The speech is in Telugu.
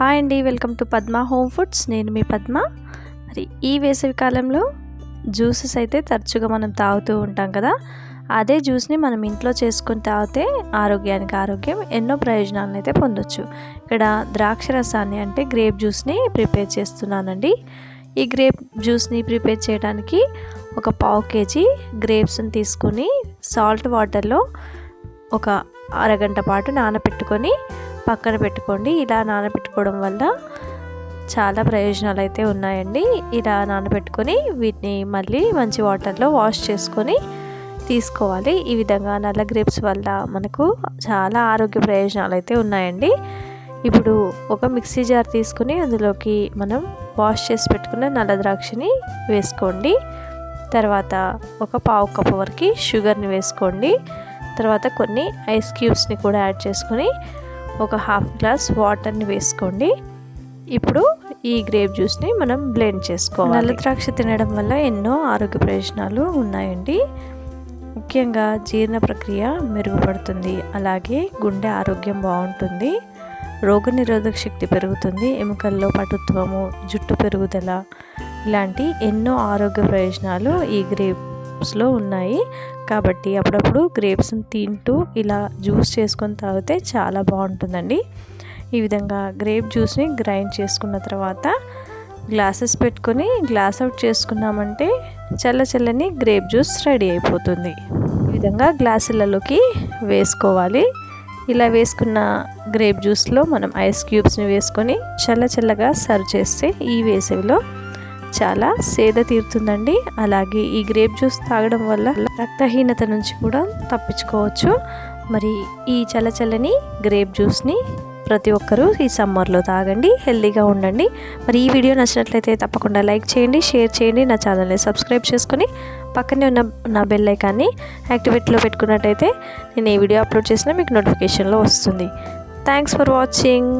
హాయ్ అండి, welcome to Padma home foods. నేను మీ పద్మ. మరి ఈ వేసవి కాలంలో జ్యూసెస్ అయితే తరచుగా మనం తాగుతూ ఉంటాం కదా. అదే జ్యూస్ని మనం ఇంట్లో చేసుకొని తాగితే ఆరోగ్యానికి ఆరోగ్యం, ఎన్నో ప్రయోజనాలను అయితే పొందొచ్చు. ఇక్కడ ద్రాక్ష రసాన్ని అంటే గ్రేప్ జ్యూస్ని ప్రిపేర్ చేస్తున్నానండి. ఈ గ్రేప్ జ్యూస్ని ప్రిపేర్ చేయడానికి ఒక పావు కేజీ గ్రేప్స్ని తీసుకొని సాల్ట్ వాటర్లో ఒక అరగంట పాటు నానబెట్టుకొని పక్కన పెట్టుకోండి. ఇలా నానబెట్టుకోవడం వల్ల చాలా ప్రయోజనాలు అయితే ఉన్నాయండి. ఇలా నానబెట్టుకొని వీటిని మళ్ళీ మంచి వాటర్లో వాష్ చేసుకొని తీసుకోవాలి. ఈ విధంగా నల్ల గ్రేప్స్ వల్ల మనకు చాలా ఆరోగ్య ప్రయోజనాలు అయితే ఉన్నాయండి. ఇప్పుడు ఒక మిక్సీ జార్ తీసుకుని అందులోకి మనం వాష్ చేసి పెట్టుకున్న నల్ల ద్రాక్షని వేసుకోండి. తర్వాత ఒక పావు కప్పు వరకు షుగర్ని వేసుకోండి. తర్వాత కొన్ని ఐస్ క్యూబ్స్ని కూడా యాడ్ చేసుకొని ఒక హాఫ్ గ్లాస్ వాటర్ని వేసుకోండి. ఇప్పుడు ఈ గ్రేప్ జ్యూస్ని మనం బ్లెండ్ చేసుకోవాలి. నల్ల ద్రాక్ష తినడం వల్ల ఎన్నో ఆరోగ్య ప్రయోజనాలు ఉన్నాయండి. ముఖ్యంగా జీర్ణ ప్రక్రియ మెరుగుపడుతుంది, అలాగే గుండె ఆరోగ్యం బాగుంటుంది, రోగనిరోధక శక్తి పెరుగుతుంది, ఎముకల్లో పటుత్వము, జుట్టు పెరుగుదల ఇలాంటి ఎన్నో ఆరోగ్య ప్రయోజనాలు ఈ గ్రేప్స్లో ఉన్నాయి. కాబట్టి అప్పుడప్పుడు గ్రేప్స్ని తింటూ ఇలా జ్యూస్ చేసుకొని తాగితే చాలా బాగుంటుందండి. ఈ విధంగా గ్రేప్ జ్యూస్ని గ్రైండ్ చేసుకున్న తర్వాత గ్లాసెస్ పెట్టుకొని గ్లాస్ అవుట్ చేసుకున్నామంటే చల్లని గ్రేప్ జ్యూస్ రెడీ అయిపోతుంది. ఈ విధంగా గ్లాసులలోకి వేసుకోవాలి. ఇలా వేసుకున్న గ్రేప్ జ్యూస్లో మనం ఐస్ క్యూబ్స్ని వేసుకొని చల్లగా సర్వ్ చేస్తే ఈ వేసవిలో చాలా సేద తీరుతుందండి. అలాగే ఈ గ్రేప్ జ్యూస్ తాగడం వల్ల రక్తహీనత నుంచి కూడా తప్పించుకోవచ్చు. మరి ఈ చల్లని గ్రేప్ జ్యూస్ని ప్రతి ఒక్కరూ ఈ సమ్మర్లో తాగండి, హెల్తీగా ఉండండి. మరి ఈ వీడియో నచ్చినట్లయితే తప్పకుండా లైక్ చేయండి, షేర్ చేయండి, నా ఛానల్ని సబ్స్క్రైబ్ చేసుకొని పక్కనే ఉన్న నా బెల్ ఐకాన్ని యాక్టివేట్లో పెట్టుకున్నట్టయితే నేను ఏ వీడియో అప్లోడ్ చేసినా మీకు నోటిఫికేషన్లో వస్తుంది. Thanks for watching.